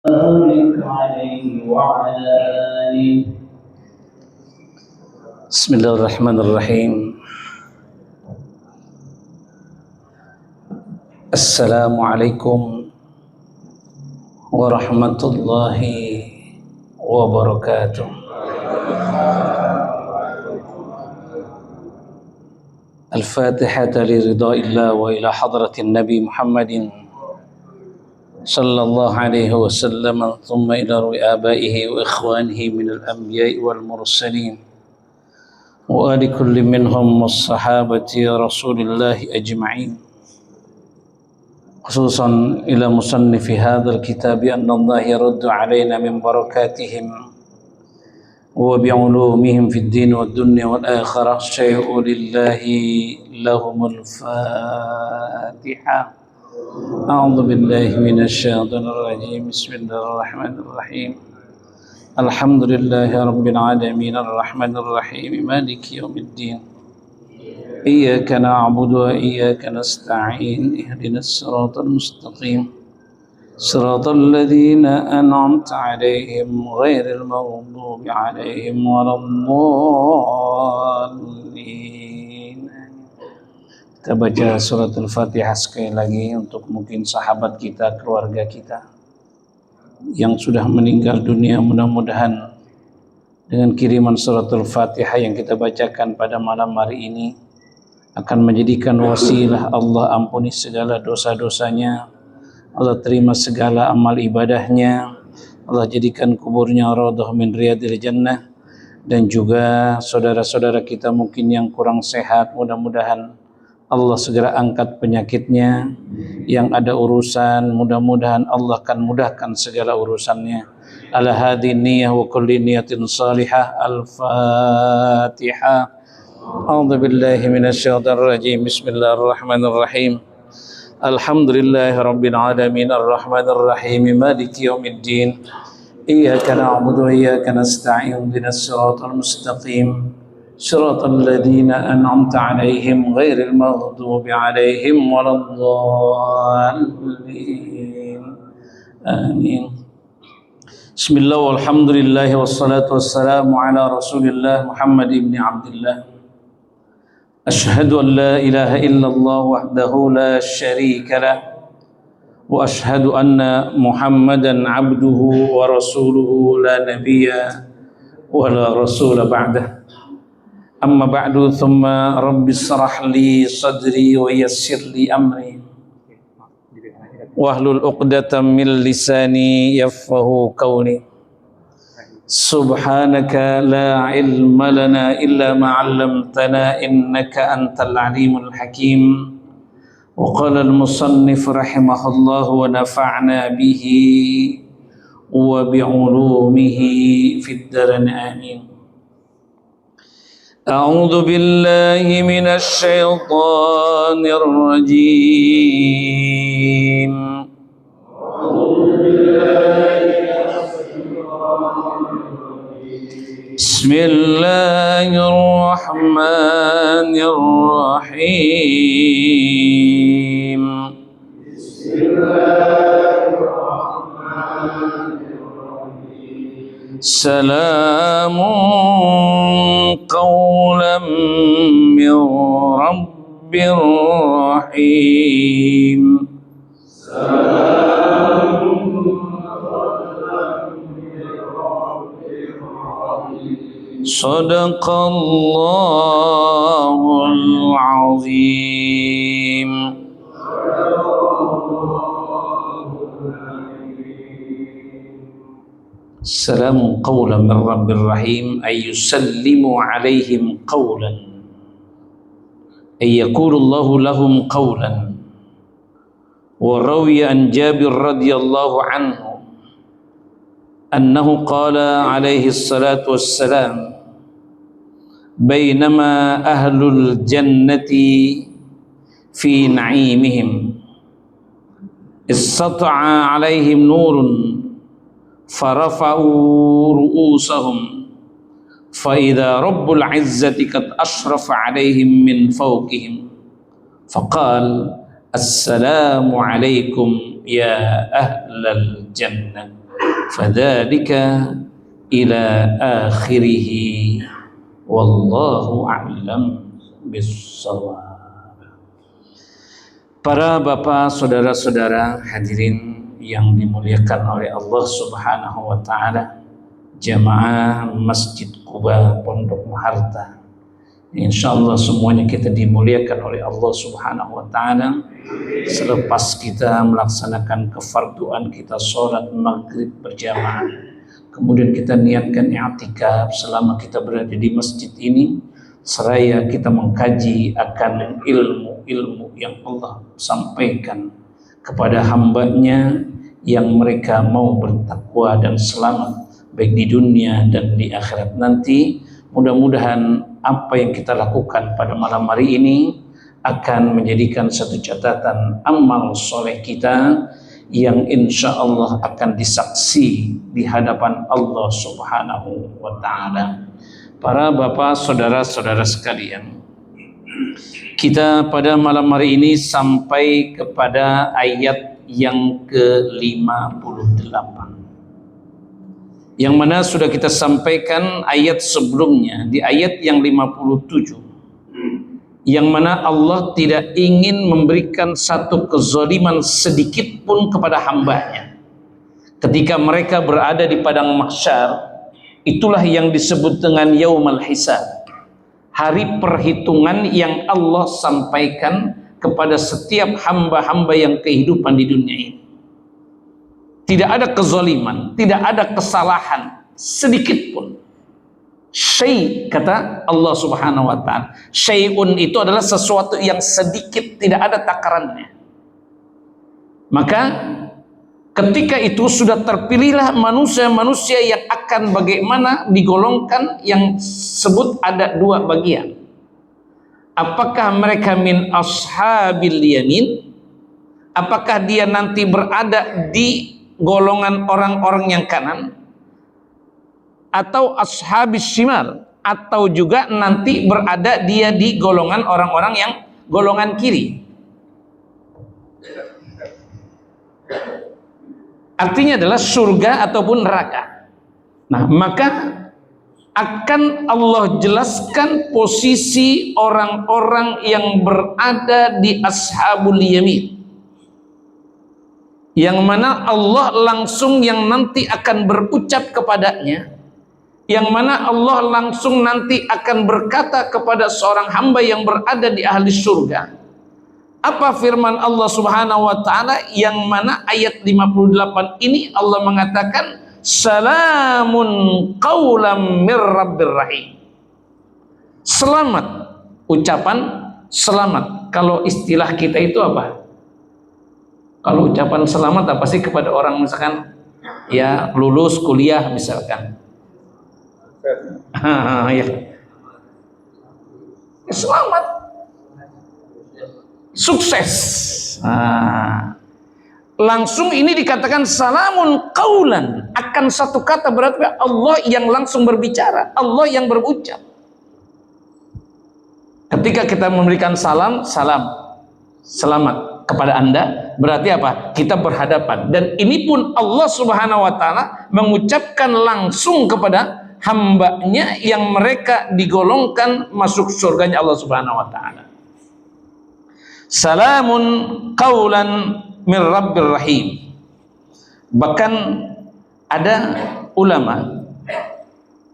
بارك عليه وعلى آله. بسم الله الرحمن الرحيم. السلام عليكم ورحمة الله وبركاته. الفاتحة لرضاء الله وإلى حضرة النبي محمد صلى الله عليه وسلم، ثم إلى روي آبائه وإخوانه من الأنبياء والمرسلين وآل كل منهم والصحابة رسول الله أجمعين، خصوصا إلى مصنف هذا الكتاب أن الله يرد علينا من بركاتهم وبعلومهم في الدين والدنيا والآخرة. شيء لله لهم الفاتحة. أعوذ بالله من الشيطان الرجيم. بسم الله الرحمن الرحيم. الحمد لله رب العالمين الرحمن الرحيم مالك يوم الدين. إياك نعبد وإياك نستعين. اهدنا الصراط المستقيم صراط الذين أنعمت عليهم غير المغضوب عليهم ولا الضالين. Kita baca surat Al-Fatihah sekali lagi untuk mungkin sahabat kita, keluarga kita yang sudah meninggal dunia. Mudah-mudahan dengan kiriman surat Al-Fatihah yang kita bacakan pada malam hari ini akan menjadikan wasilah Allah ampuni segala dosa-dosanya, Allah terima segala amal ibadahnya, Allah jadikan kuburnya raudhah min riyadil jannah. Dan juga saudara-saudara kita mungkin yang kurang sehat, mudah-mudahan Allah segera angkat penyakitnya. Yang ada urusan, mudah-mudahan Allah akan mudahkan segala urusannya. Ala hadhi niyah wa kulli niyatin salihah. Al-Fatihah. A'udzu billahi minasyaitonir rajim. Bismillahirrahmanirrahim. Alhamdulillahi rabbil alamin arrahmanir rahim maliki yaumiddin. Iyyaka na'budu wa iyyaka nasta'in. Ihdinas siratal mustaqim siratal ladzina an'amta 'alaihim ghairil maghdubi 'alaihim waladdallin. Amin. Bismillah walhamdulillah wassalatu wassalamu ala Rasulillah Muhammad ibn Abdullah. Ashhadu an la ilaha illallah wahdahu la syarika lah wa ashhadu anna Muhammadan abduhu wa rasuluhu la nabiyya wa la rasula ba'dah. Amma ba'du, thumma rabbi shrah li sadri wa yassir li amri wahlul 'uqdatam min lisani yafqahu qawli. Subhanaka la ilma lana illa ma 'allamtana innaka antal alimul hakim. Wa qala al-musannif rahimahullah wa nafa'na bihi wa bi'ulumihi fid darin amin. A'udzu billahi minasy syaithanir rajim. Bismillahirrahmanirrahim. Salamun qawlan min rabbir rahim. Sadaqallahul azim. Salamun qawlan min rabbir rahim ay yusallimu alaihim qawlan ay yaqulullahu lahum qawlan. Wa rawiya an Jabir radhiyallahu anhu annahu qala alaihi salatu wassalam bainama ahlul jannati fi na'imihim istata'a alaihim nurun farafa'u ru'usahum fa idza rabbul izzati qad ashrafa alaihim min fawqihim faqala assalamu alaikum ya ahlal jannah. Fadzalika ila akhirih wallahu a'lam bissawab. Para bapak, saudara-saudara hadirin yang dimuliakan oleh Allah Subhanahu wa taala, jamaah Masjid Quba Pondok Maharta, insyaallah semuanya kita dimuliakan oleh Allah Subhanahu wa taala. Selepas kita melaksanakan kefarduan kita sholat maghrib berjamaah, kemudian kita niatkan i'tikaf selama kita berada di masjid ini, seraya kita mengkaji akan ilmu-ilmu yang Allah sampaikan kepada hambanya yang mereka mau bertakwa dan selamat baik di dunia dan di akhirat nanti. Mudah-mudahan apa yang kita lakukan pada malam hari ini akan menjadikan satu catatan amal soleh kita yang insya Allah akan disaksi di hadapan Allah Subhanahu wa ta'ala. Para bapak, saudara-saudara sekalian, kita pada malam hari ini sampai kepada ayat yang ke-58, yang mana sudah kita sampaikan ayat sebelumnya di ayat yang 57, yang mana Allah tidak ingin memberikan satu kezaliman sedikit pun kepada hambanya ketika mereka berada di padang mahsyar. Itulah yang disebut dengan yaumul hisab, hari perhitungan yang Allah sampaikan kepada setiap hamba-hamba yang kehidupan di dunia ini. Tidak ada kezaliman, tidak ada kesalahan sedikit pun. Syai, kata Allah Subhanahu wa ta'ala, syai'un itu adalah sesuatu yang sedikit, tidak ada takarannya. Maka ketika itu sudah terpilihlah manusia-manusia yang akan bagaimana digolongkan, yang sebut ada dua bagian. Apakah mereka min ashabil yamin? Apakah dia nanti berada di golongan orang-orang yang kanan? Atau ashabis shimal? Atau juga nanti berada dia di golongan orang-orang yang golongan kiri? Artinya adalah surga ataupun neraka. Nah, maka akan Allah jelaskan posisi orang-orang yang berada di ashabul yamin, yang mana Allah langsung yang nanti akan berucap kepadanya, yang mana Allah langsung nanti akan berkata kepada seorang hamba yang berada di ahli surga. Apa firman Allah Subhanahu wa ta'ala, yang mana ayat 58 ini Allah mengatakan salamun qaulam mir rabbir rahim. Selamat, ucapan selamat. Kalau istilah kita itu apa? Kalau ucapan selamat apa sih kepada orang misalkan ya lulus kuliah misalkan? Ya. Selamat, sukses. Langsung ini dikatakan salamun qaulan, akan satu kata, berarti Allah yang langsung berbicara, Allah yang berucap. Ketika kita memberikan salam, selamat kepada Anda, berarti apa? Kita berhadapan. Dan ini pun Allah Subhanahu wa ta'ala mengucapkan langsung kepada hambanya yang mereka digolongkan masuk surganya Allah Subhanahu wa ta'ala. Salamun qaulan min rabbir rahim. Bahkan ada ulama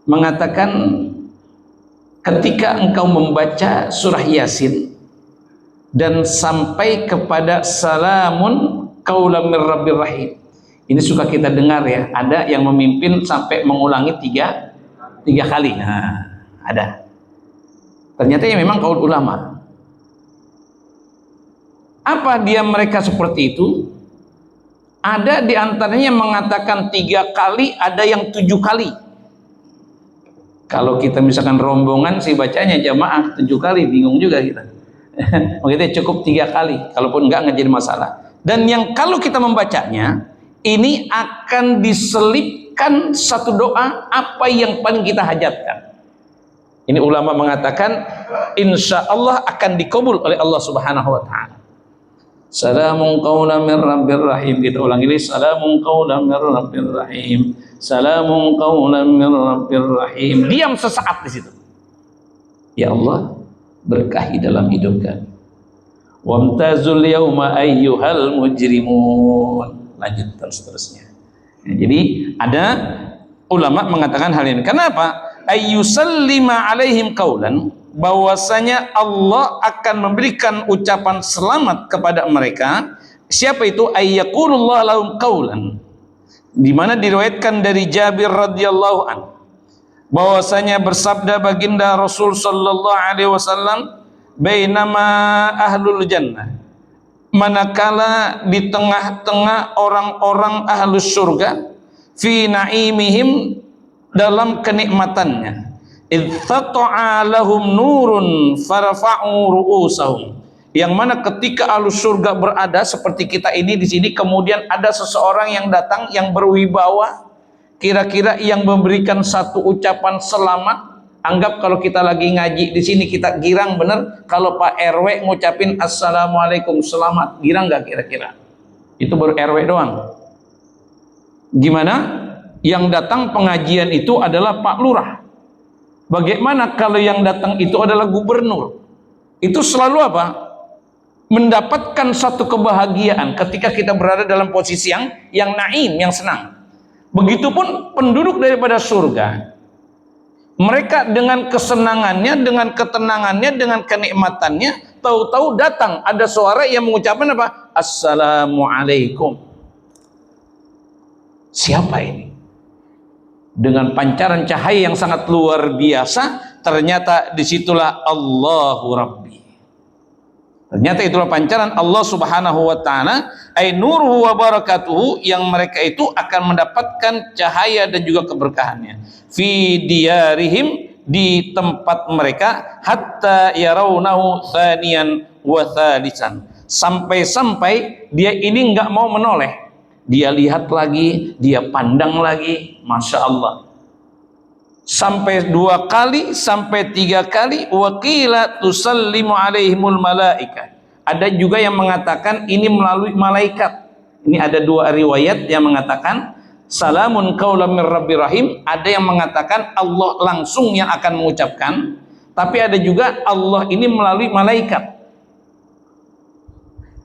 mengatakan ketika engkau membaca surah Yasin dan sampai kepada salamun qaulan min rabbir rahim, ini suka kita dengar ya, ada yang memimpin sampai mengulangi tiga kali. Nah, ada. Ternyata ya memang kaul ulama. Apa dia mereka seperti itu? Ada di antaranya yang mengatakan 3 kali, ada yang 7 kali. Kalau kita misalkan rombongan sih bacanya jamaah 7 kali, bingung juga kita. Makanya cukup 3 kali, kalaupun enggak jadi masalah. Dan yang kalau kita membacanya, ini akan diselipkan satu doa apa yang paling kita hajatkan. Ini ulama mengatakan insya Allah akan dikabul oleh Allah Subhanahu wa ta'ala. Salamun qawlan min rabbir rahim. Kita ulangi lagi. Salamun qawlan min rabbir rahim. Salamun qawlan min rabbir rahim. Diam sesaat di situ. Ya Allah, berkahi dalam hidup kami. Wamtazul yauma ayyuhal mujrimun. Lanjut terus-terusnya. Nah, jadi ada ulama mengatakan hal ini. Kenapa? Ayyusallima alaihim qawlan, bahwasanya Allah akan memberikan ucapan selamat kepada mereka. Siapa itu? Ayyaqulullah lahum qawlan, di mana diriwayatkan dari Jabir radhiyallahu an, bahwasanya bersabda baginda Rasul sallallahu alaihi wasallam, bainama ahlul jannah, manakala di tengah-tengah orang-orang ahlus surga, fi naimihim, dalam kenikmatannya, idzata'a lahum nurun farfa'u ru'usahum, yang mana ketika ahlus surga berada seperti kita ini di sini, kemudian ada seseorang yang datang yang berwibawa, kira-kira yang memberikan satu ucapan selamat. Anggap kalau kita lagi ngaji di sini, kita girang bener kalau Pak RW ngucapin assalamualaikum, selamat, girang nggak kira-kira? Itu baru RW doang. Gimana? Yang datang pengajian itu adalah Pak Lurah. Bagaimana kalau yang datang itu adalah gubernur? Itu selalu apa? Mendapatkan satu kebahagiaan ketika kita berada dalam posisi yang naim, yang senang. Begitupun penduduk daripada surga. Mereka dengan kesenangannya, dengan ketenangannya, dengan kenikmatannya, tahu-tahu datang ada suara yang mengucapkan apa? Assalamualaikum. Siapa ini? Dengan pancaran cahaya yang sangat luar biasa, ternyata disitulah Allahu Rabbi. Ternyata itulah pancaran Allah Subhanahu wa ta'ala, ay nuruhu wa barakatuhu, yang mereka itu akan mendapatkan cahaya dan juga keberkahannya. Fi diyarihim, di tempat mereka, hatta yarawnahu thaniyan wa thalisan, sampai-sampai dia ini enggak mau menoleh. Dia lihat lagi, dia pandang lagi, Masya Allah. Sampai 2 kali, sampai 3 kali. Waqila tusallimu alaihimul malaika. Ada juga yang mengatakan ini melalui malaikat. Ini ada 2 riwayat yang mengatakan salamun qaulan mir rabbir rahim. Ada yang mengatakan Allah langsung yang akan mengucapkan. Tapi ada juga Allah ini melalui malaikat.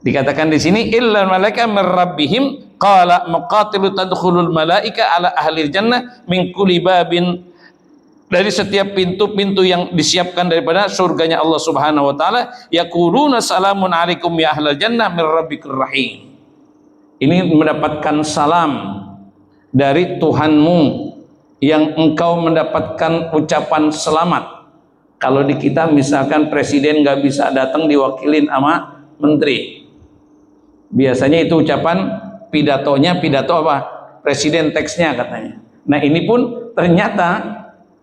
Dikatakan di sini illa malaika mir rabbihim. Qala maqatilu tadkhulul malaika ala ahli jannah min kulli babin, dari setiap pintu-pintu yang disiapkan daripada surganya Allah Subhanahu wa taala, yaquluna salamun alaikum ya ahlal jannah mir rabbikur rahim. Ini mendapatkan salam dari Tuhanmu, yang engkau mendapatkan ucapan selamat. Kalau di kita misalkan presiden nggak bisa datang, diwakilin sama menteri. Biasanya itu ucapan pidatonya, pidato apa? Presiden teksnya katanya. Nah ini pun ternyata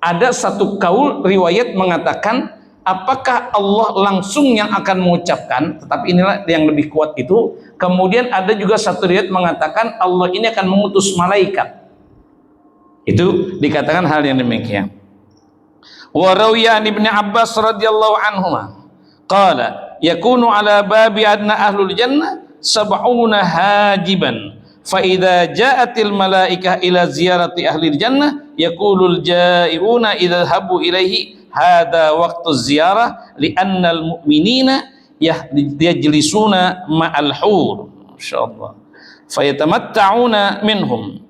ada satu kaul riwayat mengatakan apakah Allah langsung yang akan mengucapkan, tetapi inilah yang lebih kuat itu. Kemudian ada juga satu riwayat mengatakan Allah ini akan mengutus malaikat. Itu dikatakan hal yang demikian. Wa rawiya Ibnu Abbas radhiyallahu anhuma qala yakunu ala babi adna ahlul jannah sab'una hajiban fa idza ja'atil malaikah ila ziyarati ahli jannah yaqulul ja'iuna idhabu ilaihi hadha waqtu ziyarah li'anna al mu'minina yajlisuna ma'al hur, masyaallah, fayatamatta'una minhum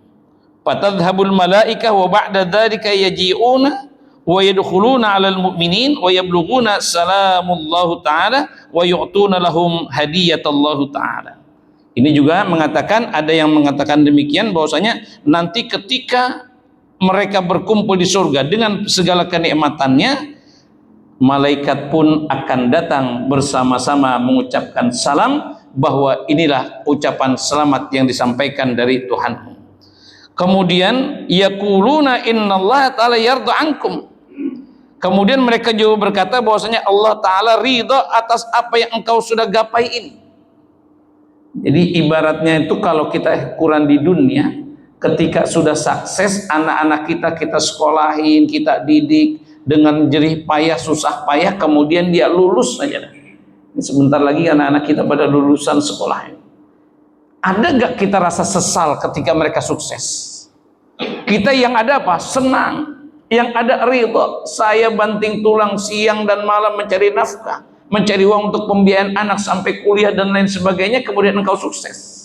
fatadhhabul malaikah wa ba'da dzalika yaji'una wa yadkhuluna 'alal mu'minin wa yablughuna salamullahu ta'ala wa yu'tuna lahum hadiyatallahu ta'ala. Ini juga mengatakan, ada yang mengatakan demikian, bahwasanya nanti ketika mereka berkumpul di surga dengan segala kenikmatannya, malaikat pun akan datang bersama-sama mengucapkan salam, bahwa inilah ucapan selamat yang disampaikan dari Tuhanmu. Kemudian yaquluna innallaha ta'ala yarda ankum. Kemudian mereka juga berkata bahwasanya Allah Ta'ala ridha atas apa yang engkau sudah gapai ini. Jadi ibaratnya itu kalau kita ukuran di dunia, ketika sudah sukses, anak-anak kita sekolahin, kita didik dengan jerih payah, susah payah, kemudian dia lulus saja. Ini sebentar lagi anak-anak kita pada lulusan sekolah. Ada gak kita rasa sesal ketika mereka sukses? Kita yang ada apa? Senang. Yang ada ridho. Saya banting tulang siang dan malam mencari nafkah, mencari uang untuk pembiayaan anak sampai kuliah dan lain sebagainya, kemudian engkau sukses.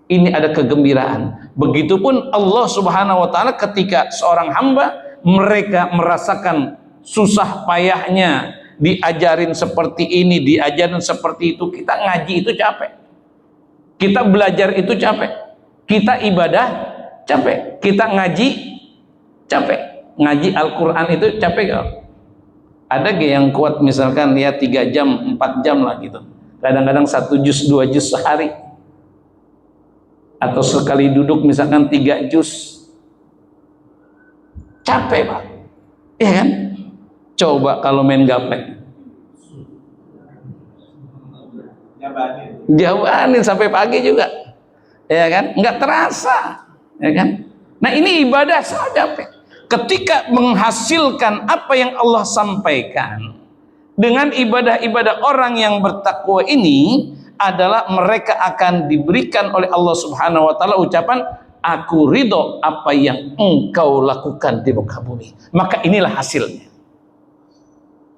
Ini ada kegembiraan. Begitupun Allah Subhanahu wa taala ketika seorang hamba mereka merasakan susah payahnya, diajarin seperti ini, diajarin seperti itu. Kita ngaji itu capek, kita belajar itu capek, kita ibadah capek, kita ngaji capek, ngaji Al-Quran itu capek gak? Ada gak yang kuat misalkan ya 3 jam 4 jam lah gitu, kadang-kadang 1 juz 2 juz sehari, atau sekali duduk misalkan 3 juz, capek Pak, ya kan? Coba kalau main gaplek, jawanin sampai pagi juga, ya kan? Nggak terasa, ya kan? Nah ini ibadah sangat capek. Ketika menghasilkan apa yang Allah sampaikan dengan ibadah-ibadah orang yang bertakwa ini adalah mereka akan diberikan oleh Allah Subhanahu wa taala ucapan, aku ridho apa yang engkau lakukan di muka bumi. Maka inilah hasilnya.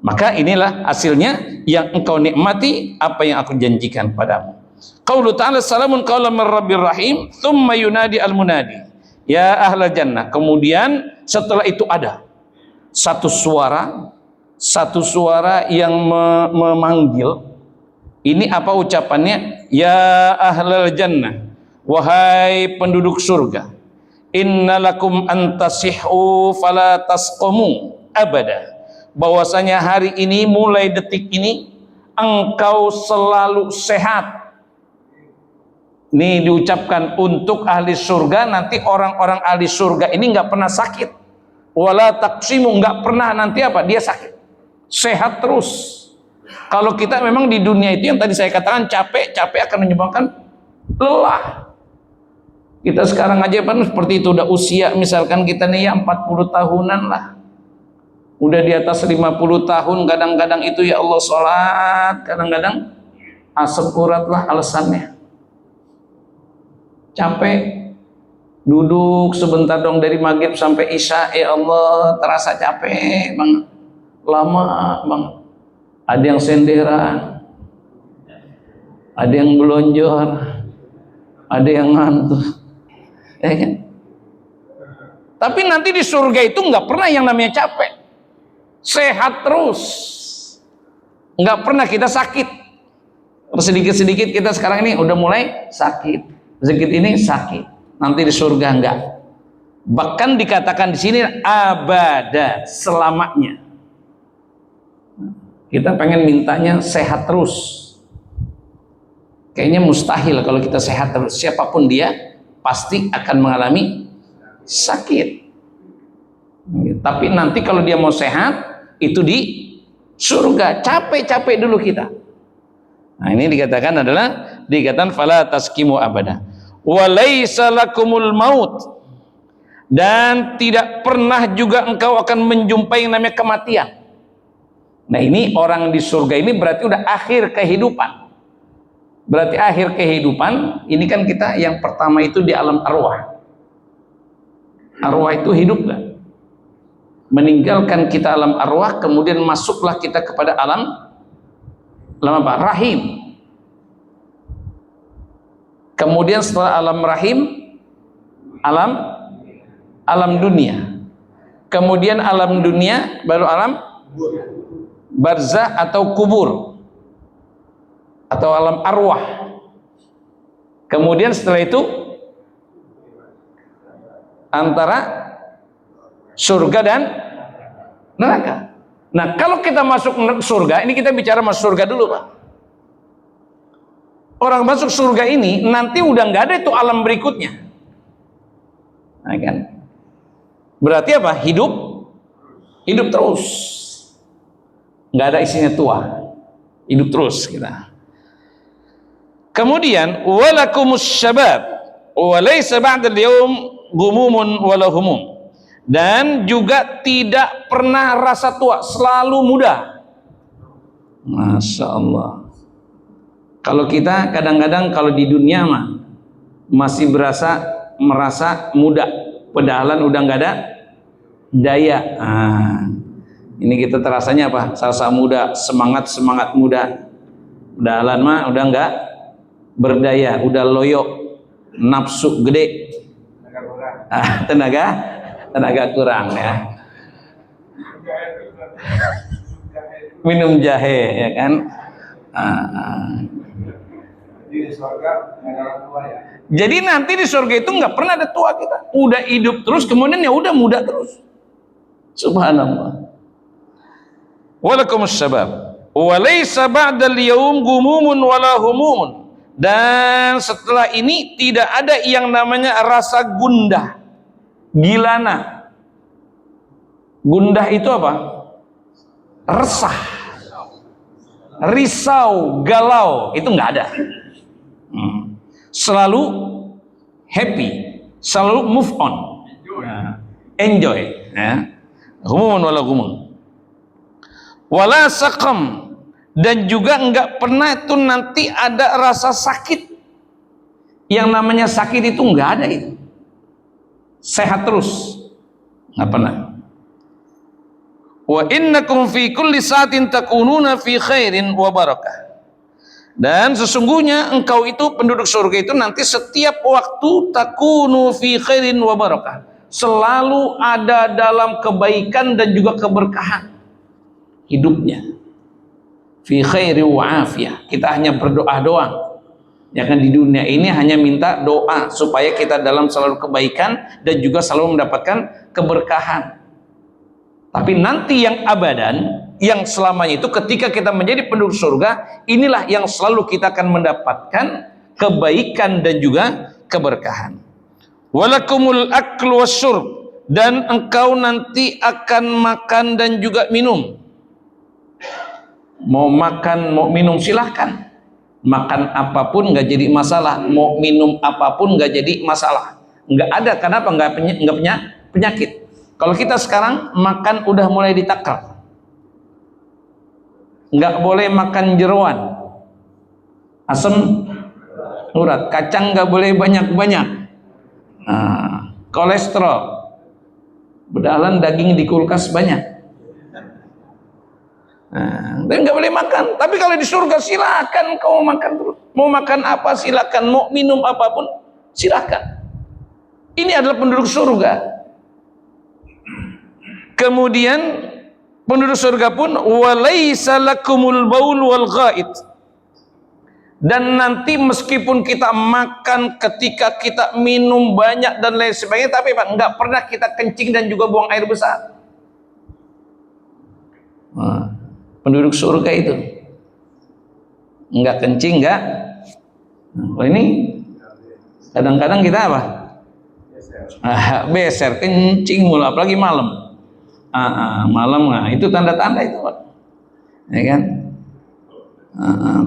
Maka inilah hasilnya yang engkau nikmati apa yang aku janjikan padamu. Qaulu ta'ala salamun qaulan mir rabbir rahim, tsumma yunadi al-munadi ya ahlal jannah. Kemudian setelah itu ada satu suara yang memanggil. Ini apa ucapannya? Ya ahlal jannah, wahai penduduk surga, innalakum antasihu fala tasqamu abada. Bahwasanya hari ini, mulai detik ini engkau selalu sehat. Ini diucapkan untuk ahli surga. Nanti orang-orang ahli surga ini nggak pernah sakit. Wala taqsimu, nggak pernah nanti apa? Dia sakit. Sehat terus. Kalau kita memang di dunia itu yang tadi saya katakan capek akan menyebabkan lelah. Kita sekarang aja kan seperti itu, udah usia misalkan kita nih ya 40 tahunan lah. Udah di atas 50 tahun, kadang-kadang itu ya Allah sholat, kadang-kadang asap urat lah alasannya. Capek, duduk sebentar dong dari maghrib sampai isya, ya Allah terasa capek banget, lama banget. Ada yang senderan, ada yang belonjor, ada yang ngantuk, ya kan? Tapi nanti di surga itu nggak pernah yang namanya capek. Sehat terus, nggak pernah kita sakit. Sedikit-sedikit kita sekarang ini udah mulai sakit, sedikit ini sakit. Nanti di surga enggak. Bahkan dikatakan di sini abada, selamanya. Kita pengen mintanya sehat terus. Kayaknya mustahil kalau kita sehat terus. Siapapun dia pasti akan mengalami sakit. Tapi nanti kalau dia mau sehat, itu di surga. Capek-capek dulu kita. Nah ini dikatakan fala taskimu abada wa laisa lakumul maut, dan tidak pernah juga engkau akan menjumpai yang namanya kematian. Nah ini orang di surga ini berarti udah akhir kehidupan. Berarti akhir kehidupan ini kan kita yang pertama itu di alam arwah. Arwah itu hidup kan? Meninggalkan kita alam arwah, kemudian masuklah kita kepada alam apa? Rahim. Kemudian setelah alam rahim, alam dunia. Kemudian alam dunia baru alam barzah atau kubur atau alam arwah. Kemudian setelah itu antara surga dan neraka. Nah kalau kita masuk surga, ini kita bicara masuk surga dulu Pak. Orang masuk surga ini nanti udah nggak ada itu alam berikutnya. Nah, kan? Berarti apa? Hidup terus. Nggak ada isinya tua. Hidup terus kita. Kemudian walakumus syabab wa laysa ba'da al-yawm gumumun wala humum. Dan juga tidak pernah rasa tua, selalu muda. Masya Allah. Kalau kita kadang-kadang kalau di dunia mah masih merasa muda, padahal udah nggak ada daya. Ini kita terasanya apa? Salsa muda, semangat muda. Padahal mah udah nggak berdaya, udah loyo, nafsu gede, tenaga kurang ya. Minum jahe ya kan. Jadi nanti di surga itu nggak pernah ada tua kita, udah hidup terus, kemudian ya udah muda terus. Subhanallah. Waalaikumsalam. Walaysa ba'dal yaum gumumun wala humumun. Dan setelah ini tidak ada yang namanya rasa gundah, gilana. Gundah itu apa? Resah, risau, galau, itu nggak ada. Selalu happy, selalu move on, enjoy. Humumun wala gumun. Wala saqam, dan juga enggak pernah itu nanti ada rasa sakit. Yang namanya sakit itu enggak ada itu. Sehat terus, enggak pernah. Wa innakum fi kulli sa'atin takununa fi khairin wa barakah. Dan sesungguhnya engkau itu penduduk surga itu nanti setiap waktu takunu fi khairin wa barakah, selalu ada dalam kebaikan dan juga keberkahan hidupnya. Fi khairi wa afiyah. Kita hanya berdoa doang. Ya kan, di dunia ini hanya minta doa supaya kita dalam selalu kebaikan dan juga selalu mendapatkan keberkahan. Tapi nanti yang abadan, yang selamanya itu ketika kita menjadi penduduk surga, inilah yang selalu kita akan mendapatkan kebaikan dan juga keberkahan. Walakumul aklu wasyurb, dan engkau nanti akan makan dan juga minum. Mau makan, mau minum silahkan. Makan apapun nggak jadi masalah, mau minum apapun nggak jadi masalah. Nggak ada, kenapa? Nggak punya penyakit. Kalau kita sekarang makan udah mulai ditakar, nggak boleh makan jeroan, asam urat, kacang nggak boleh banyak-banyak, kolesterol, bedalan daging di kulkas banyak. Dan nggak boleh makan. Tapi kalau di surga silakan kau makan terus. Mau makan apa silakan, mau minum apapun silakan. Ini adalah penduduk surga. Kemudian penduduk surga pun walaisa lakumul baul wal ghaid. Dan nanti meskipun kita makan, ketika kita minum banyak dan lain sebagainya, tapi Pak, nggak pernah kita kencing dan juga buang air besar. Penduduk surga itu enggak kencing, enggak. Ini kadang-kadang kita apa? Beser, kencing mulu, apalagi malam. Malam, itu tanda-tanda itu, Pak. Ya kan?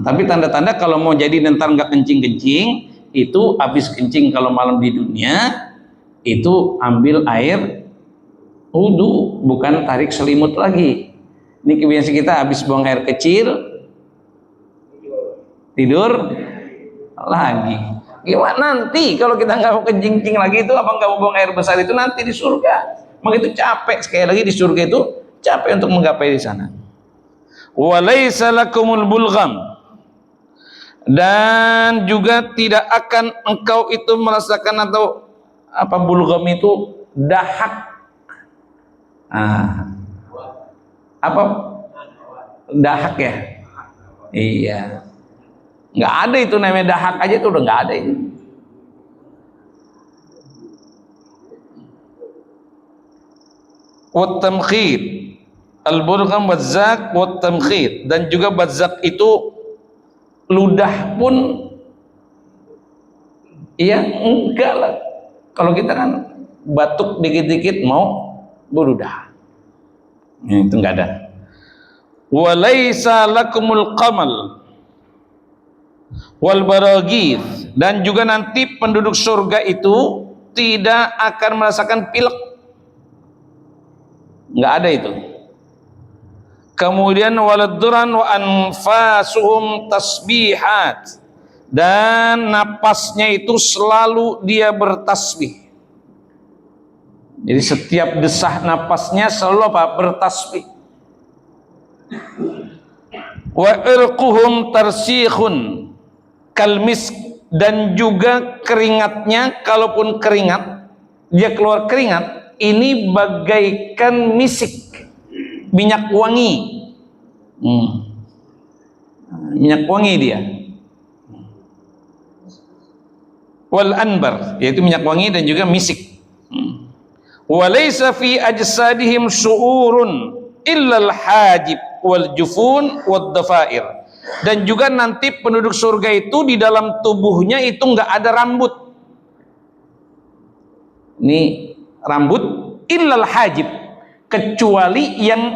Tapi tanda-tanda kalau mau jadi ntar enggak kencing-kencing, itu habis kencing kalau malam di dunia, itu ambil air wudu, bukan tarik selimut lagi. Ini kebiasaan kita, habis buang air kecil tidur lagi. Gimana nanti kalau kita nggak mau kencing lagi itu, apa nggak mau buang air besar itu nanti di surga? Maka itu capek, sekali lagi di surga itu capek untuk menggapai di sana. Walaisa lakumul bulgham, dan juga tidak akan engkau itu merasakan, atau apa bulgham itu dahak. Apa dahak ya? Iya, nggak ada itu namanya dahak aja, itu udah nggak ada itu. Wat tamkhid, al-bulgham wazak wat tamkhid, dan juga bazak itu ludah pun, iya enggak lah. Kalau kita kan batuk dikit-dikit mau beludah. Itu enggak ada. Walaisa lakumul qamal wal baragith, dan juga nanti penduduk surga itu tidak akan merasakan pilek. Enggak ada itu. Kemudian waladduran wa anfasuhum tasbihat, dan napasnya itu selalu dia bertasbih. Jadi setiap desah napasnya selalu apa? Bertasbih. Wa irquhum tarsikhun kalmisk, dan juga keringatnya, kalaupun keringat dia keluar keringat, ini bagaikan misik, minyak wangi. Minyak wangi dia. Wal anbar, yaitu minyak wangi dan juga misik. Walaysa fi ajsadihim syu'urun illa al-hajib wal jufun wad dafair. Dan juga nanti penduduk surga itu di dalam tubuhnya itu enggak ada rambut. Ini rambut illal hajib, kecuali yang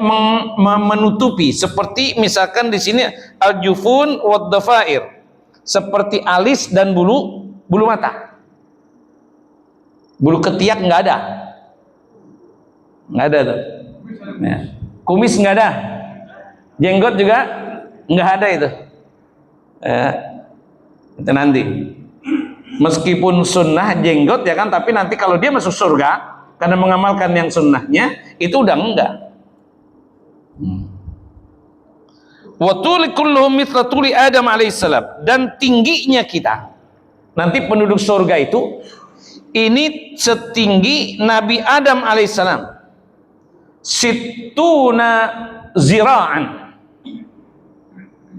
menutupi, seperti misalkan di sini al-jufun wad dafair, seperti alis dan bulu mata. Bulu ketiak enggak ada. Enggak ada tuh. Ya. Kumis enggak ada. Jenggot juga enggak ada itu. Itu nanti. Meskipun sunnah jenggot ya kan, tapi nanti kalau dia masuk surga karena mengamalkan yang sunnahnya, itu udah enggak. Wa tuli kulluhum mithla tuli Adam alaihissalam, dan tingginya kita nanti penduduk surga itu ini setinggi Nabi Adam alaihissalam. Situna zira'an,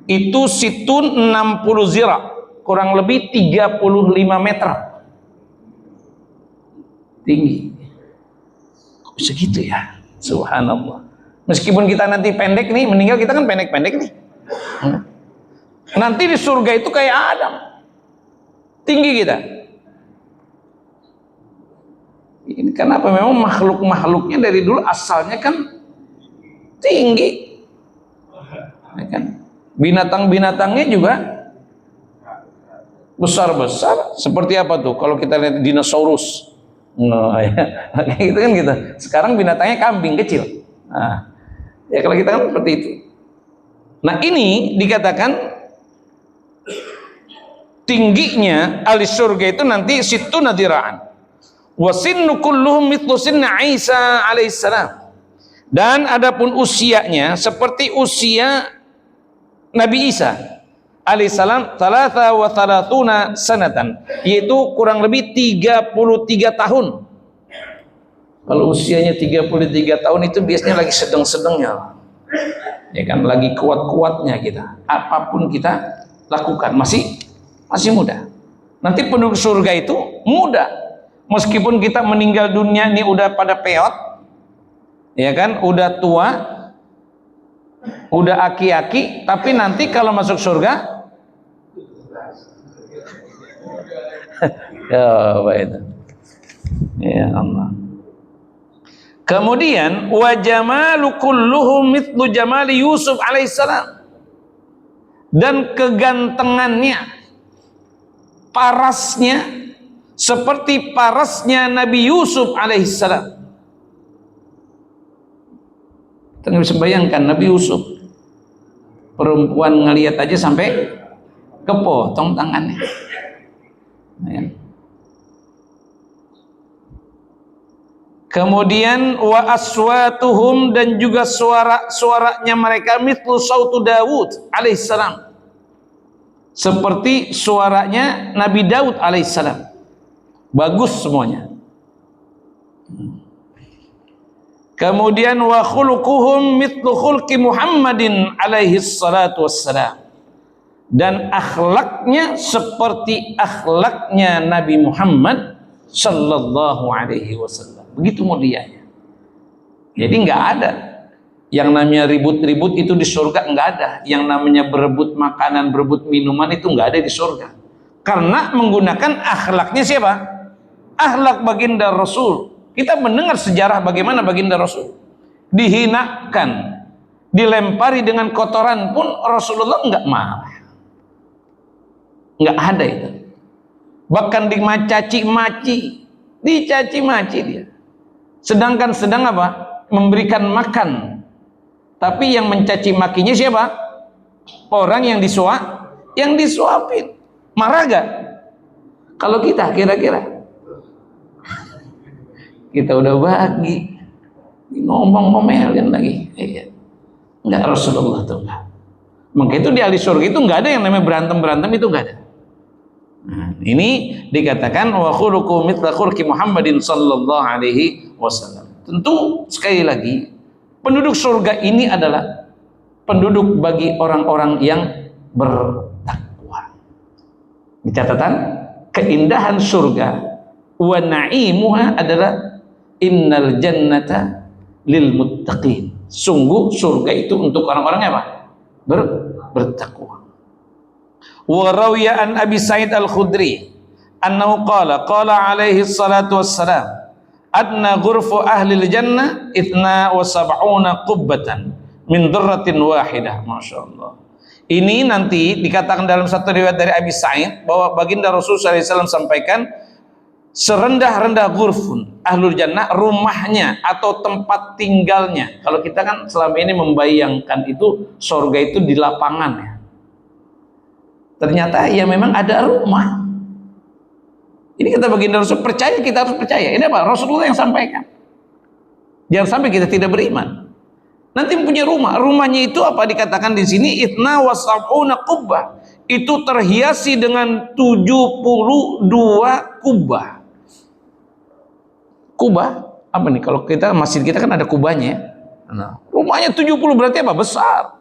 itu situn 60 zira', kurang lebih 35 meter tinggi. Kok segitu ya? Subhanallah. Meskipun kita nanti pendek nih, meninggal kita kan pendek-pendek nih. Nanti di surga itu kayak Adam, tinggi kita. Ini kenapa? Memang makhluk-makhluknya dari dulu asalnya kan tinggi, ya kan? Binatang-binatangnya juga besar-besar. Seperti apa tuh? Kalau kita lihat dinosaurus, ya, kayak gitu kan gitu. Sekarang binatangnya kambing kecil. Nah, ya kalau kita kan seperti itu. Nah ini dikatakan tingginya ahli surga itu nanti situ nadiraan. Wasinnu kulluhum mithlu sinni Isa alaihissalam, dan adapun usianya seperti usia Nabi Isa alaihissalam, 33 sanatan, yaitu kurang lebih 33 tahun. Kalau usianya 33 tahun itu biasanya lagi sedang-sedangnya, ya kan, lagi kuat-kuatnya kita. Apapun kita lakukan masih muda. Nanti penduduk surga itu muda. Meskipun kita meninggal dunia ini udah pada peot, ya kan, udah tua, udah aki-aki, tapi nanti kalau masuk surga, ya apa itu? Ya Allah. Kemudian wa jamalu kulluhum mithlu jamali Yusuf alaihissalam, dan kegantengannya, parasnya seperti parasnya Nabi Yusuf alaihissalam. Kita nggak bisa bayangkan Nabi Yusuf, perempuan ngelihat aja sampai kepotong tangannya, ya. Kemudian wa aswatuhum, dan juga suaranya mereka mithlu sautu Daud alaihissalam, seperti suaranya Nabi Daud alaihissalam. Bagus semuanya. Kemudian wa khuluquhum mithlu khulqi Muhammadin alaihi salatu wassalam, dan akhlaknya seperti akhlaknya Nabi Muhammad sallallahu alaihi wasallam. Begitu mulianya. Jadi enggak ada yang namanya ribut-ribut itu di surga, enggak ada. Yang namanya berebut makanan, berebut minuman itu enggak ada di surga. Karena menggunakan akhlaknya siapa? Akhlak baginda Rasul. Kita mendengar sejarah bagaimana baginda Rasul dihinakan, dilempari dengan kotoran pun Rasulullah enggak marah. Enggak ada itu. Bahkan dicaci-maki, dicaci-maki dia. Sedang apa? Memberikan makan Tapi yang mencaci makinya siapa? Orang yang disuapin. Marah gak? Kalau kita kira-kira kita udah bagi, ngomong ngomelin lagi. Enggak, Rasulullah tuh enggak. Maka itu di ahli surga itu enggak ada yang namanya berantem itu enggak ada. Nah, ini dikatakan wa khuluqu mithla khulqi Muhammadin sallallahu alaihi wasallam. Tentu sekali lagi penduduk surga ini adalah penduduk bagi orang-orang yang bertakwa. Di catatan keindahan surga wa na'imuha adalah innal jannata lil muttaqin. Sungguh surga itu untuk orang-orang apa? Bertakwa. Wa rawiya an Abi Sa'id Al-Khudri annahu qala alaihi salatu wassalam adna ghurfu ahli al-jannah 72 qubbatan min dzarratin wahidah. Masyaallah. Ini nanti dikatakan dalam satu riwayat dari Abi Sa'id bahwa baginda Rasulullah SAW sampaikan serendah-rendah ghurfun ahlul jannah, rumahnya atau tempat tinggalnya. Kalau kita kan selama ini membayangkan itu surga itu di lapangan ya. Ternyata ya memang ada rumah. Ini kata baginda Rasul, percaya, kita harus percaya. Ini apa? Rasulullah yang sampaikan. Jangan sampai kita tidak beriman. Nanti punya rumah. Rumahnya itu apa dikatakan di sini? Itna wasab'una qubbah. Itu terhiasi dengan 72 kubah. Kubah apa nih? Kalau kita masjid kita kan ada kubahnya. Nah, rumahnya 70 berarti apa? Besar.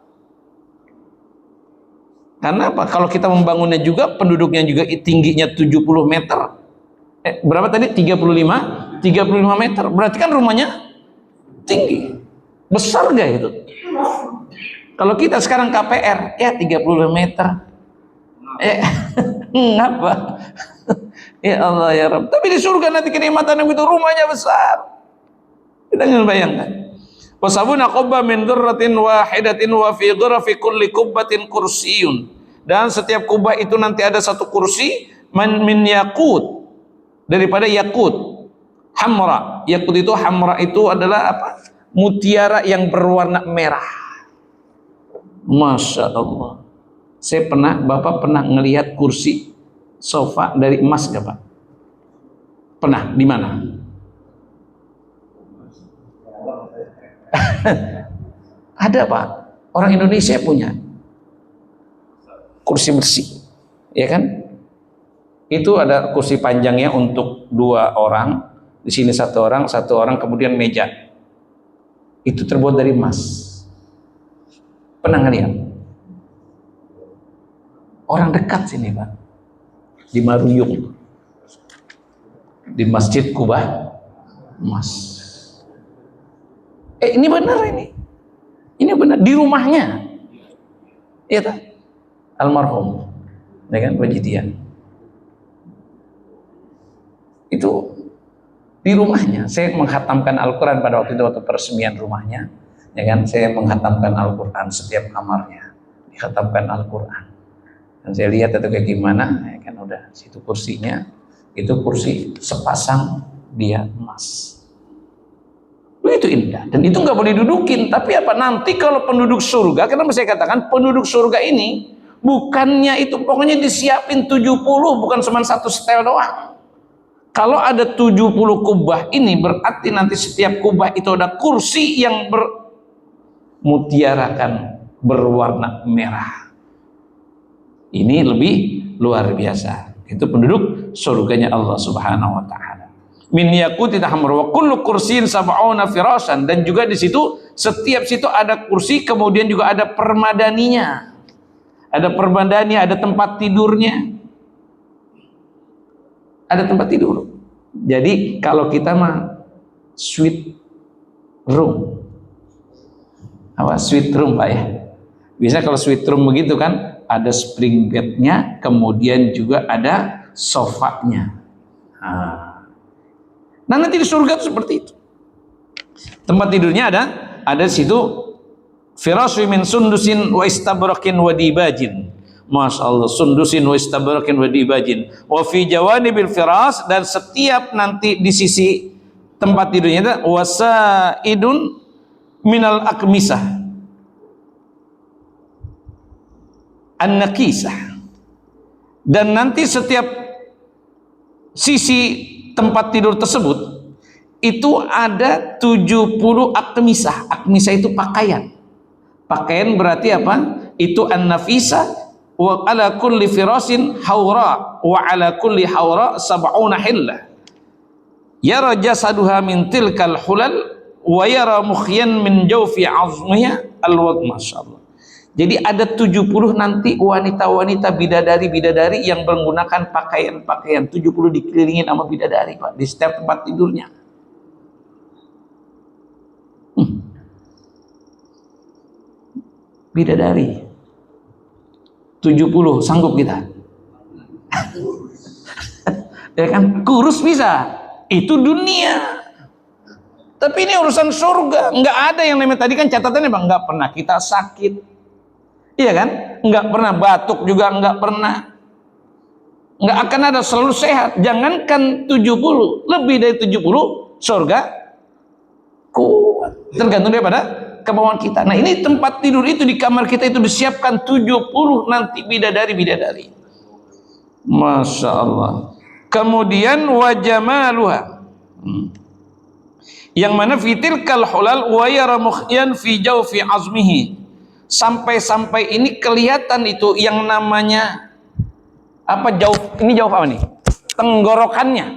Karena apa? Kalau kita membangunnya juga, penduduknya juga tingginya 70 meter. Berapa tadi? 35 meter. Berarti kan rumahnya tinggi. Besar gak itu? Kalau kita sekarang KPR, ya 30 meter. Ngapa? Ya Allah ya Rabb. Tapi di surga nanti kenikmatan yang itu rumahnya besar. Kita nggak bayangkan. Wasabuna qubba min dzarratin wahidatin wa fi ghurafi kulli qubbatin kursiyun. Dan setiap kubah itu nanti ada satu kursi min yakut, daripada yakut hamra. Yakut itu, hamra itu adalah apa? Mutiara yang berwarna merah. Masya Allah. Bapak pernah ngelihat kursi sofa dari emas gak Pak? Pernah? Di mana? Ada Pak, orang Indonesia punya kursi bersih, ya kan? Itu ada kursi panjangnya untuk 2 orang, di sini 1 orang, kemudian meja. Itu terbuat dari emas. Pernah ngeliat? Orang dekat sini Pak, di Maruyung, di Masjid Kubah emas. Ini benar ini benar di rumahnya, iya tak? Almarhum, ya kan, Wajidian. Itu di rumahnya. Saya menghatamkan Al-Quran pada waktu itu, waktu peresmian rumahnya, ya kan. Saya menghatamkan Al-Quran setiap kamarnya, dihatamkan Al-Quran. Dan saya lihat itu kayak gimana, ya kan, udah situ kursinya, itu kursi sepasang dia emas. Begitu indah, dan itu nggak boleh dudukin. Tapi apa, nanti kalau penduduk surga, kenapa saya katakan penduduk surga ini bukannya itu pokoknya disiapin 70, bukan cuma 1 setel doang. Kalau ada 70 kubah ini berarti nanti setiap kubah itu ada kursi yang bermutiarakan berwarna merah. Ini lebih luar biasa. Itu penduduk surganya Allah Subhanahu wa taala. Min yaqutin hamra wa kullu kursiyin sab'una firasan, dan juga di situ setiap situ ada kursi, kemudian juga ada permadaninya. Ada permadani, ada tempat tidurnya. Ada tempat tidur. Jadi kalau kita mah suite room. Apa suite room Pak ya? Biasanya kalau suite room begitu kan ada spring bednya, kemudian juga ada sofanya. Nah nanti di surga itu seperti itu. Tempat tidurnya ada situ firasyu min sundusin wa istabrakin wa dibajin. Masya Allah, sundusin wa istabrakin wa dibajin. Wa fi jawanibil firas, dan setiap nanti di sisi tempat tidurnya itu wasaidun minal akmisah. an-nakisah. Dan nanti setiap sisi tempat tidur tersebut itu ada 70 akmisah. Akmisah itu pakaian. Pakaian berarti apa? Itu an-nafisah. Wa ala kulli firasin hawra wa ala kulli hawra sab'una hillah. Yara jasaduha min tilkal hulal wa yara mukhyan min jawfi azmiha al-wad. Masyaallah. Jadi ada 70 nanti wanita-wanita bidadari-bidadari yang menggunakan pakaian-pakaian. 70 dikelilingin sama bidadari, Pak, di setiap tempat tidurnya. Bidadari 70, sanggup kita? Ya kan, kurus bisa. Itu dunia. Tapi ini urusan surga. Nggak ada yang namanya, tadi kan catatannya Bang, nggak pernah kita sakit. Iya kan? Nggak pernah batuk juga, nggak pernah. Nggak akan ada, selalu sehat. Jangankan 70, lebih dari 70 surga kuat. Tergantung daripada kemauan kita. Nah, ini tempat tidur itu di kamar kita itu disiapkan 70 nanti bidadari-bidadari. Masya Allah. Kemudian wajamaluha. Yang mana fitil kal hulal wa yara mukhyan fi jawfi azmihi. Sampai-sampai ini kelihatan itu yang namanya apa, jauh ini, jauh apa nih? Tenggorokannya.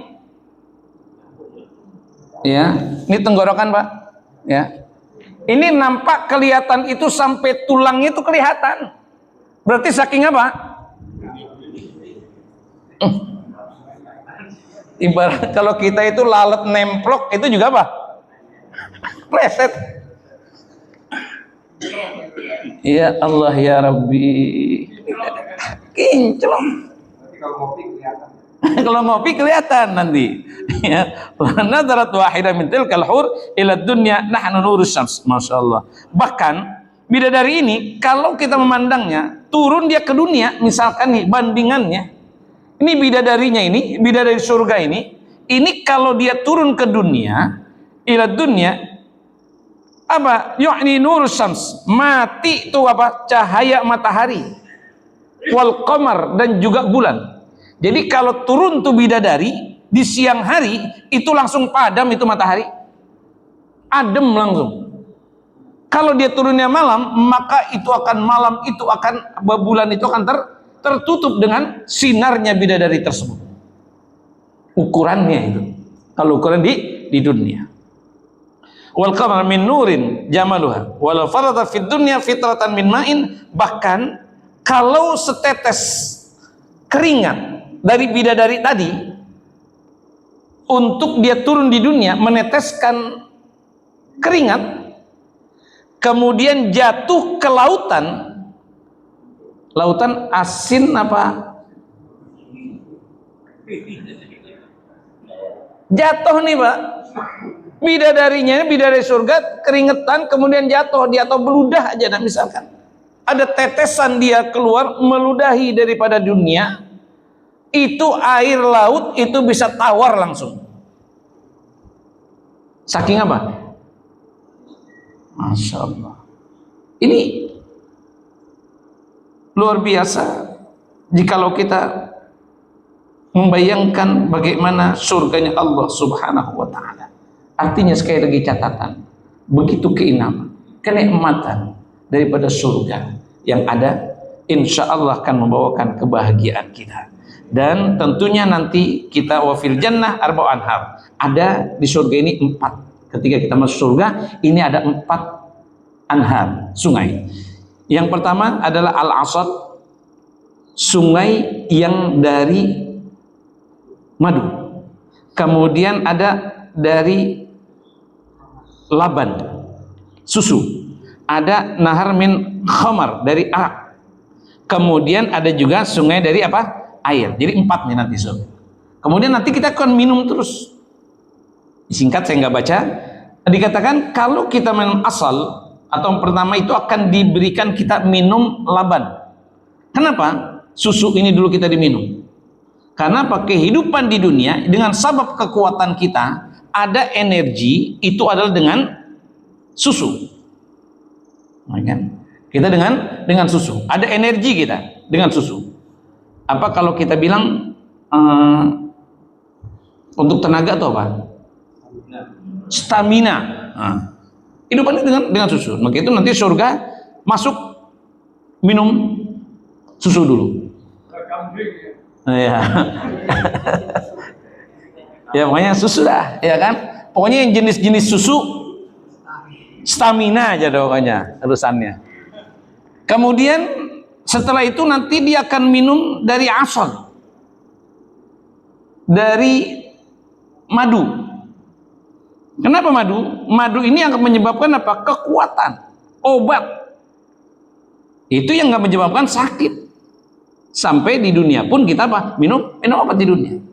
Ya, ini tenggorokan, Pak. Ya. Ini nampak kelihatan itu sampai tulangnya itu kelihatan. Berarti saking apa? Ibarat kalau kita itu lalat nemplok itu juga apa? Pleset. Ya Allah ya Rabbi. Kinclong. Kalau ngopi kelihatan nanti. Ya, nadarat wahidah min tilkal hur ila dunya nahnu nurus syams. Masyaallah. Bahkan bidadari ini kalau kita memandangnya, turun dia ke dunia, misalkan nih bandingannya. Ini bidadarinya ini, bidadari surga ini kalau dia turun ke dunia, ila dunya apa? Yu'ni nurus syams. Mati itu apa? Cahaya matahari. Wal qamar, dan juga bulan. Jadi kalau turun tuh bidadari di siang hari itu langsung padam itu matahari, adem langsung. Kalau dia turunnya malam, maka itu akan malam itu akan bulan itu akan tertutup dengan sinarnya bidadari tersebut. Ukurannya itu. Kalau ukuran di dunia. Wal qamar min nurin jamaluha walau farada fid dunya fitratan min ma'in. Bahkan kalau setetes keringat dari bidadari tadi untuk dia turun di dunia meneteskan keringat, kemudian jatuh ke lautan asin apa? Jatuh nih, Pak. Bidadarinya, bidadari surga keringetan kemudian jatuh, dia atau beludah aja, nah, misalkan ada tetesan dia keluar meludahi daripada dunia, itu air laut itu bisa tawar langsung. Saking apa? Masya Allah. Ini luar biasa jikalau kita membayangkan bagaimana surganya Allah Subhanahu wa ta'ala. Artinya sekali lagi catatan, begitu kenikmatan daripada surga yang ada, insya Allah akan membawakan kebahagiaan kita. Dan tentunya nanti kita wafil jannah arba'u anhar. Ada di surga ini 4. Ketika kita masuk surga, ini ada 4 anhar, sungai. Yang pertama adalah al-asad, sungai yang dari madu. Kemudian ada dari laban, susu. Ada nahar min khamar, dari arak. Kemudian ada juga sungai dari apa? Air. Jadi 4 nih nanti, so. Kemudian nanti kita akan minum terus. Singkat, saya nggak baca. Dikatakan kalau kita minum asal atau yang pertama itu akan diberikan kita minum laban. Kenapa? Susu ini dulu kita diminum. Karena apa? Kehidupan di dunia dengan sabab kekuatan kita ada energi itu adalah dengan susu. Kita dengan susu ada energi kita. dengan susu. Apa kalau kita bilang untuk tenaga atau apa? Stamina. Nah, hidupannya dengan susu. Maka itu nanti surga masuk minum susu dulu. Ya. Ya pokoknya susu dah, ya kan? Pokoknya yang jenis-jenis susu stamina aja pokoknya urusannya. Kemudian setelah itu nanti dia akan minum dari asal, dari madu. Kenapa madu? Madu ini yang menyebabkan apa? Kekuatan, obat. Itu yang nggak menyebabkan sakit. Sampai di dunia pun kita apa? Minum obat di dunia.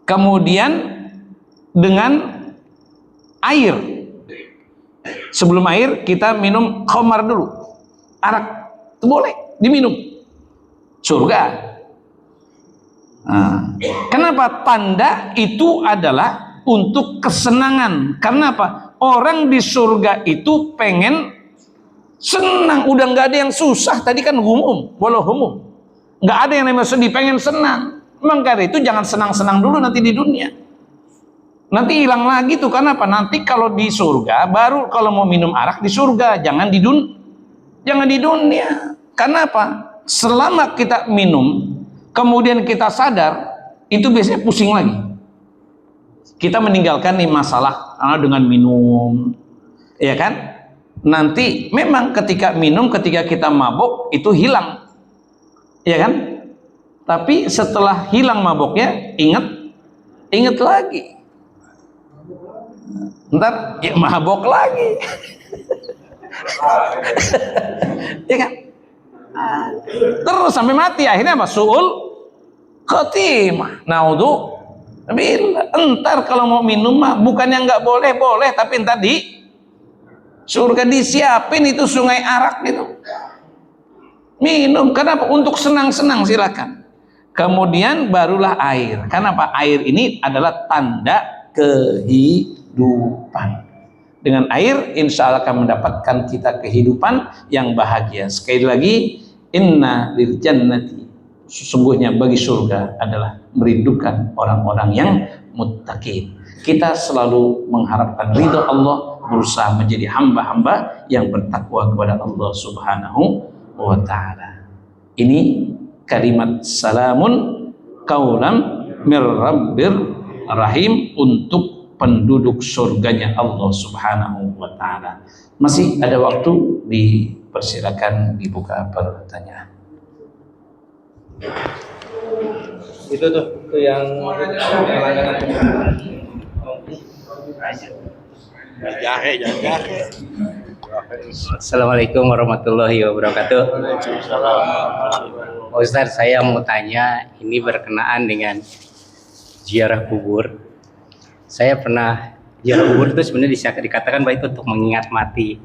Kemudian dengan air. Sebelum air kita minum khamar dulu. Arak itu boleh diminum. Surga. Nah, kenapa? Tanda itu adalah untuk kesenangan. Karena apa? Orang di surga itu pengen senang. Udah nggak ada yang susah. Tadi kan humum, walau humum. Nggak ada yang namanya sedih, pengen senang. Memang karena itu jangan senang-senang dulu nanti di dunia. Nanti hilang lagi tuh. Kenapa? Nanti kalau di surga, baru kalau mau minum arak di surga, jangan di dunia. Kenapa? Selama kita minum, kemudian kita sadar, itu biasanya pusing lagi. Kita meninggalkan nih masalah dengan minum, ya kan? Nanti memang ketika minum, ketika kita mabuk itu hilang. Ya kan? Tapi setelah hilang maboknya, ingat lagi. Ntar ya mabok lagi. Ya kan? Terus sampai mati, akhirnya apa? Su'ul khotimah. Entar kalau mau minum mah bukannya nggak boleh, tapi entar di surga disiapin itu sungai arak gitu. Minum, kenapa? Untuk senang-senang silakan. Kemudian barulah air. Kenapa? Air ini adalah tanda kehidupan. Dengan air insya Allah akan mendapatkan kita kehidupan yang bahagia. Sekali lagi, inna lil jannati, sesungguhnya bagi surga adalah merindukan orang-orang yang muttaqin. Kita selalu mengharapkan ridho Allah, berusaha menjadi hamba-hamba yang bertakwa kepada Allah Subhanahu wa ta'ala. Ini kalimat salamun qaulam mir rabbir rahim untuk penduduk surganya Allah Subhanahu wa ta'ala. Masih ada waktu, dipersilakan dibuka pertanyaan. Itu yang langganan jahe. Assalamualaikum warahmatullahi wabarakatuh. Pak Ustadz, saya mau tanya, ini berkenaan dengan ziarah kubur. Saya pernah ziarah kubur itu sebenarnya bisa dikatakan bahwa itu untuk mengingat mati.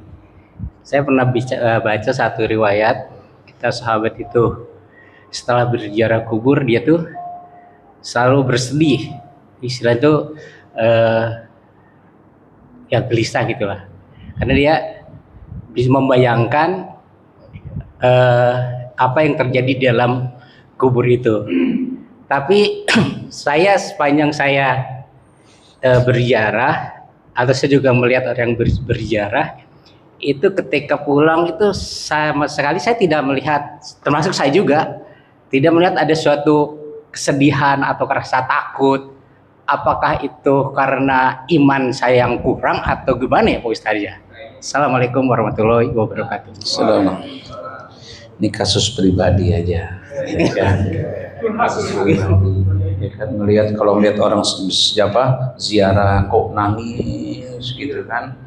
Saya pernah baca satu riwayat, kita sahabat itu setelah berziarah kubur dia tuh selalu bersedih, istilah itu ya gelisah gitulah, karena dia bisa membayangkan apa yang terjadi di dalam kubur itu. Tapi sepanjang saya berziarah, atau saya juga melihat orang yang berziarah, itu ketika pulang itu sama sekali saya tidak melihat, termasuk saya juga tidak melihat ada suatu kesedihan atau rasa takut. Apakah itu karena iman saya yang kurang atau gimana ya Pak Ustadz ya? Assalamualaikum warahmatullahi wabarakatuh. Assalamualaikum. Ini kasus pribadi aja, ya kan? Kasus pribadi, ya kan? Kalau melihat orang siapa ziarah kok nangis gitu kan?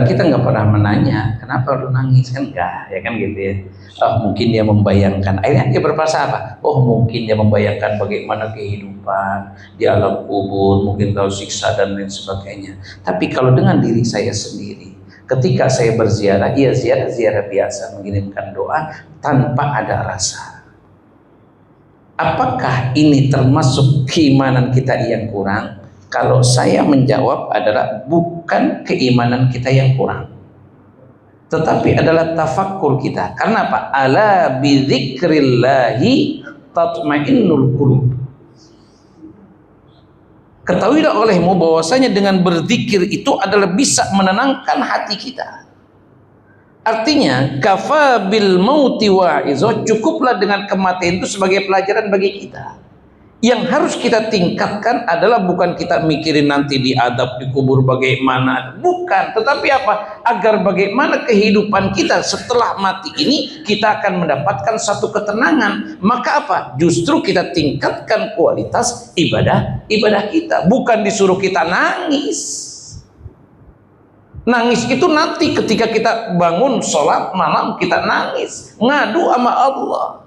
Kita nggak pernah menanya kenapa lu nangis, kan enggak, ya kan gitu ya. Mungkin dia membayangkan, akhirnya dia berprasangka apa? Mungkin dia membayangkan bagaimana kehidupan di alam kubur, mungkin tahu siksa dan lain sebagainya. Tapi kalau dengan diri saya sendiri, ketika saya berziarah, ziarah biasa, mengirimkan doa tanpa ada rasa. Apakah ini termasuk keimanan kita yang kurang? Kalau saya menjawab adalah bukan keimanan kita yang kurang. tetapi adalah tafakkur kita. Karena apa? Ala bidzikrillahi tatmainnul qulub. Ketahuilah olehmu bahwasanya dengan berzikir itu adalah bisa menenangkan hati kita. Artinya, kafa bil mauti wa'izo, cukuplah dengan kematian itu sebagai pelajaran bagi kita. Yang harus kita tingkatkan adalah bukan kita mikirin nanti diadab di kubur bagaimana, bukan, tetapi apa? Agar bagaimana kehidupan kita setelah mati ini kita akan mendapatkan satu ketenangan. Maka apa? Justru kita tingkatkan kualitas ibadah kita, bukan disuruh kita nangis. Nangis itu nanti ketika kita bangun sholat malam kita nangis, ngadu sama Allah.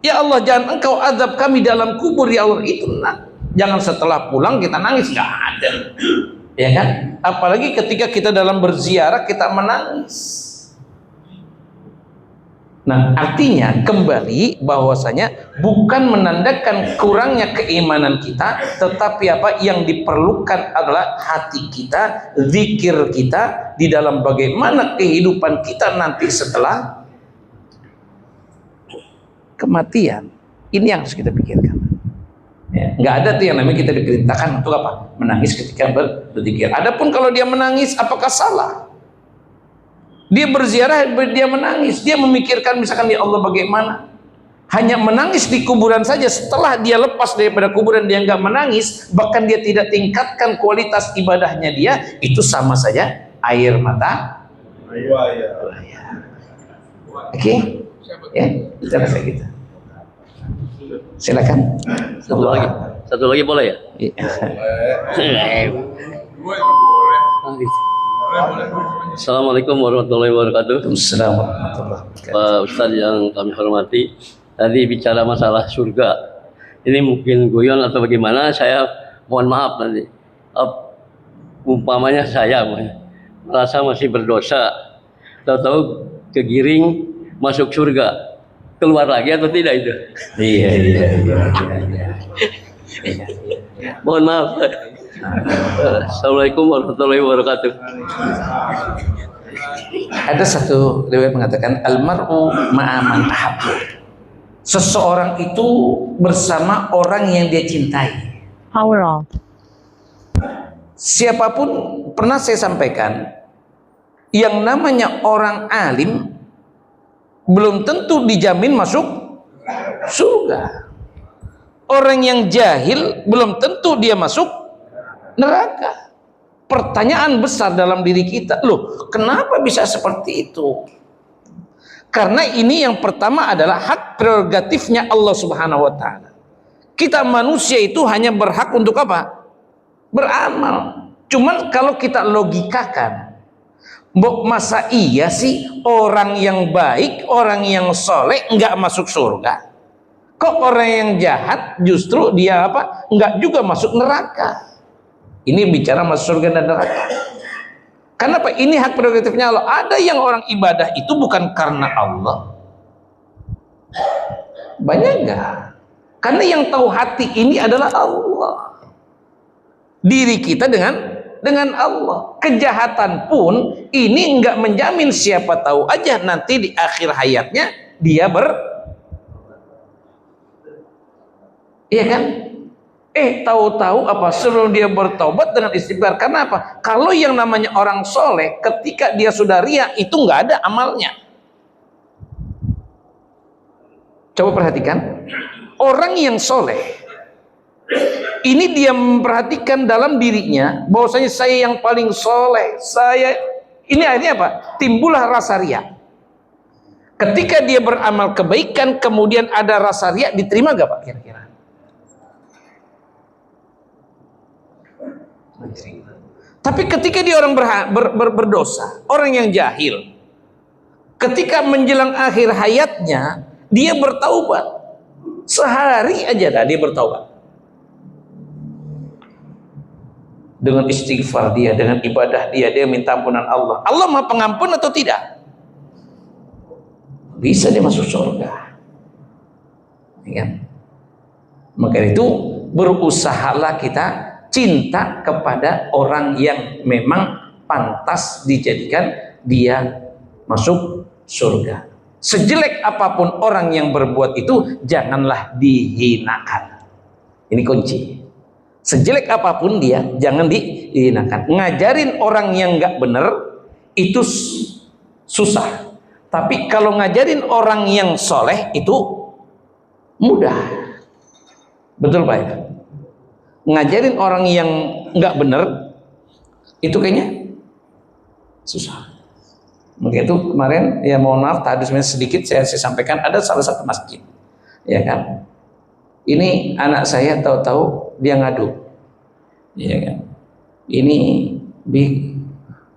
Ya Allah, jangan engkau azab kami dalam kubur ya Allah, itu nah. Jangan setelah pulang kita nangis, nggak ada. Ya kan? Apalagi ketika kita dalam berziarah kita menangis. Nah, artinya kembali bahwasanya bukan menandakan kurangnya keimanan kita, tetapi apa yang diperlukan adalah hati kita, zikir kita di dalam bagaimana kehidupan kita nanti setelah kematian. Ini yang harus kita pikirkan. Ya, nggak ada tuh yang namanya kita diperintahkan untuk apa? Menangis ketika berzikir. Adapun kalau dia menangis, apakah salah? Dia berziarah, dia menangis, dia memikirkan misalkan ya Allah bagaimana? Hanya menangis di kuburan saja, setelah dia lepas daripada kuburan dia nggak menangis, bahkan dia tidak tingkatkan kualitas ibadahnya dia, itu sama saja air mata. Oke? Ya, kita rasa gitu. Silakan. Satu lagi boleh ya? Assalamualaikum warahmatullahi wabarakatuh. Assalamualaikum warahmatullahi wabarakatuh. Pak Ustadz yang kami hormati, tadi bicara masalah surga. Ini mungkin guyon atau bagaimana? Saya mohon maaf nanti. Umpamanya saya merasa masih berdosa, tahu-tahu kegiring masuk surga, keluar lagi atau tidak itu? Iya. Mohon maaf. Assalamualaikum warahmatullahi wabarakatuh. Ada satu riwayat mengatakan almar'u ma'aman ahabbu. Seseorang itu bersama orang yang dia cintai. Allah. Siapapun, pernah saya sampaikan, yang namanya orang alim belum tentu dijamin masuk surga. Orang yang jahil belum tentu dia masuk neraka. Pertanyaan besar dalam diri kita, loh, kenapa bisa seperti itu? Karena ini yang pertama adalah hak prerogatifnya Allah Subhanahu wa taala. Kita manusia itu hanya berhak untuk apa? Beramal. Cuman kalau kita logikakan, masa iya sih orang yang baik, orang yang soleh nggak masuk surga? Kok orang yang jahat justru dia apa? Nggak juga masuk neraka? Ini bicara masuk surga dan neraka. Kenapa? Ini hak prerogatifnya Allah. Ada yang orang ibadah itu bukan karena Allah. Banyak nggak? Karena yang tahu hati ini adalah Allah. Diri kita dengan Allah. Kejahatan pun ini nggak menjamin, siapa tahu aja nanti di akhir hayatnya dia iya kan? Tahu-tahu apa? Sebelum dia bertobat dengan istighfar. Karena apa? Kalau yang namanya orang soleh, ketika dia sudah riya, itu nggak ada amalnya. Coba perhatikan. Orang yang soleh, ini dia memperhatikan dalam dirinya, bahwasanya saya yang paling soleh. Ini akhirnya apa? Timbullah rasa riya. Ketika dia beramal kebaikan, kemudian ada rasa riya, diterima gak Pak kira-kira? Tapi ketika dia orang berdosa, orang yang jahil, ketika menjelang akhir hayatnya dia bertaubat, sehari aja dah dia bertaubat, dengan istighfar dia, dengan ibadah dia minta ampunan Allah. Allah Maha Pengampun atau tidak? Bisa dia masuk surga, ya. Maka itu berusahalah kita cinta kepada orang yang memang pantas dijadikan dia masuk surga. Sejelek apapun orang yang berbuat itu, janganlah dihinakan. Ini kunci. Sejelek apapun dia, jangan dihinakan. Ngajarin orang yang nggak benar itu susah. Tapi kalau ngajarin orang yang soleh itu mudah. Betul Pak ya? Ngajarin orang yang nggak benar itu kayaknya susah. Maka itu kemarin ya mohon maaf tadi sebenarnya sedikit saya sampaikan, ada salah satu masjid, ya kan? Ini anak saya tahu-tahu dia ngadu, ya kan? Ini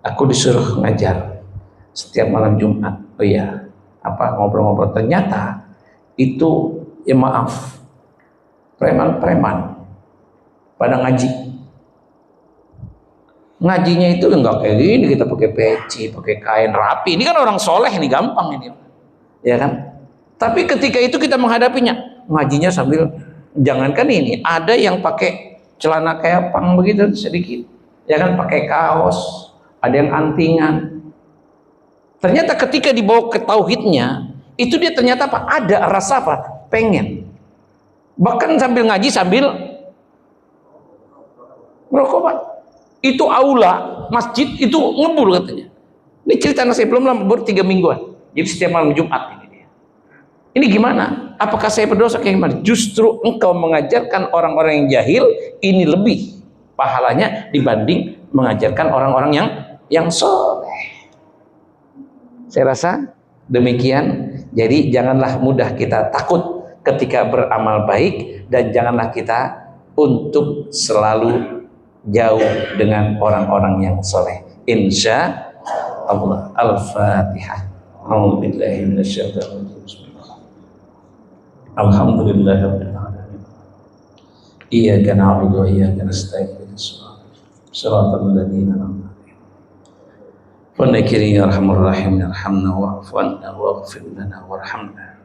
aku disuruh ngajar setiap malam Jumat. Oh iya, apa ngobrol-ngobrol, ternyata itu ya maaf, preman-preman pada ngaji. Ngajinya itu enggak kayak gini, kita pakai peci, pakai kain rapi. Ini kan orang soleh, ini gampang ini, ya kan? Tapi ketika itu kita menghadapinya, ngajinya sambil, jangankan ini, ada yang pakai celana kayak pang begitu sedikit, ya kan, pakai kaos, ada yang antingan. Ternyata ketika dibawa ke tauhidnya, itu dia ternyata apa? Ada rasa apa? Pengen. Bahkan sambil ngaji sambil merokok Pak. Itu aula masjid itu ngebul katanya. Ini cerita anak saya belum lama, baru 3 mingguan. Jadi setiap malam Jumat ini dia. Ini gimana? Apakah saya berdosa kayak gimana? Justru engkau mengajarkan orang-orang yang jahil ini lebih pahalanya dibanding mengajarkan orang-orang yang soleh. Saya rasa demikian. Jadi janganlah mudah kita takut ketika beramal baik, dan janganlah kita untuk selalu jauh dengan orang-orang yang soleh. Insya Allah. Al-Fatihah. A'udzubillahi minasyaitonir rajim. Alhamdulillahirabbil alamin. Iyyaka na'budu wa iyyaka nasta'in. Shiratal ladzina an'amta 'alaihim. Wanakirin ya arhamar rahimin, arhamna wa'fu anna waghfir lana warhamna.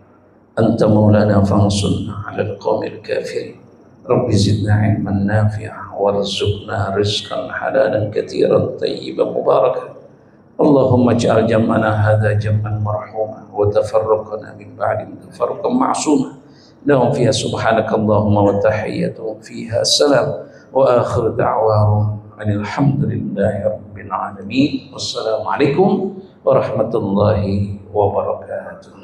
Anta maulana fansurna 'alal qaumil kafirin. Rabbi zidna ilman nafi'a warzuqna rizqan halalan katsiran tayyiban mubarakan. Allahumma ij'al jam'ana hadza jam'an marhuma wa tafarraqana min ba'di tafarruqan ma'suma. Lahum fiha subhanakallahumma wa tahiyyatuhum fiha salam wa akhiru da'wahum alhamdulillahi rabbil alamin. Wassalamualaikum warahmatullahi wabarakatuh.